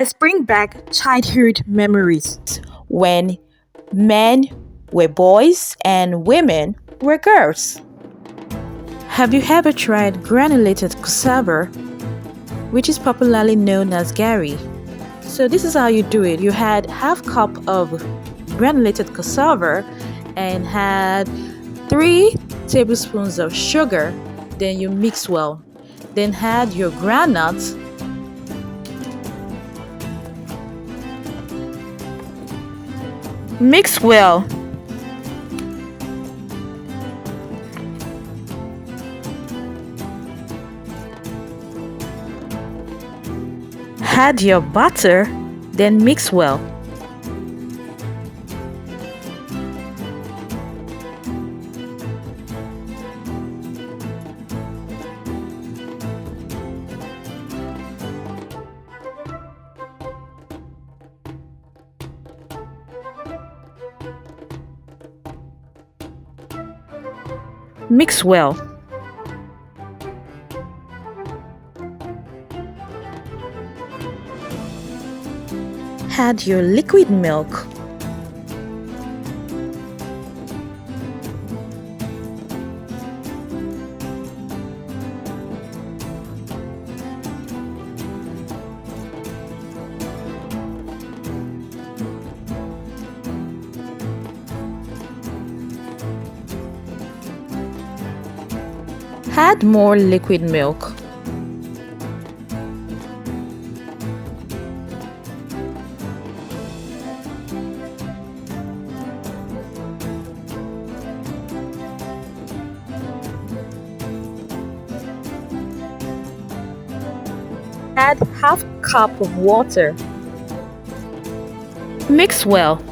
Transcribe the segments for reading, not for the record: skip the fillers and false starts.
Let's bring back childhood memories when men were boys and women were girls. Have you ever tried granulated cassava, which is popularly known as Garri? So this is how you do it. You had half cup of granulated cassava and had 3 tablespoons of sugar. Then you mix well. Then add your groundnuts. Mix well. Add your butter, then mix well. Mix well. Add your liquid milk. Add more liquid milk. Add half cup of water. Mix well.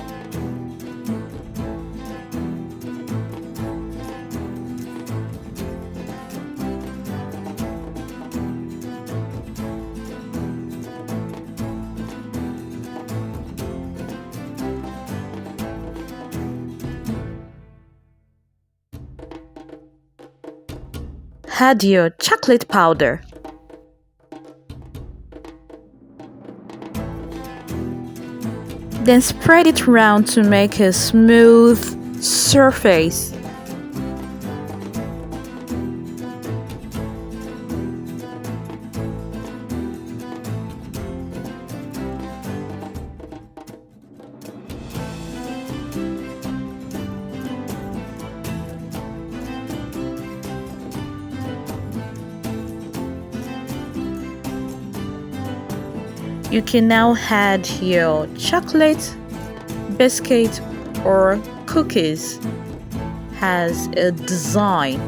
Add your chocolate powder. Then spread it around to make a smooth surface. You can now add your chocolate, biscuit, or cookies as a design.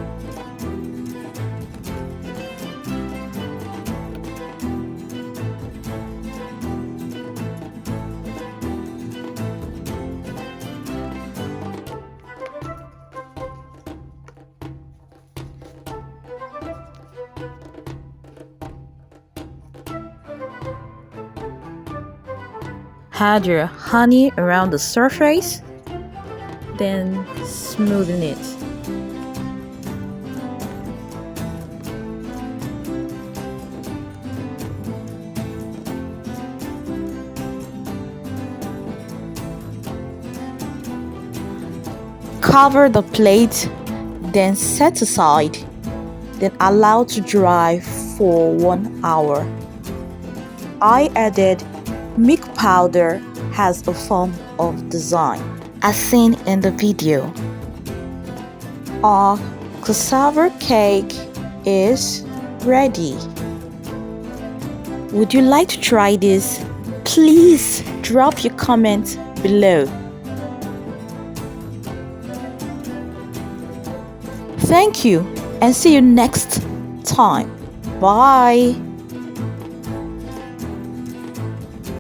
Add your honey around the surface, then smoothen it. Cover the plate, then set aside, then allow to dry for 1 hour. I added milk powder as a form of design, as seen in the video. Our cassava cake is ready. Would you like to try this? Please drop your comment below. Thank you and see you next time. Bye.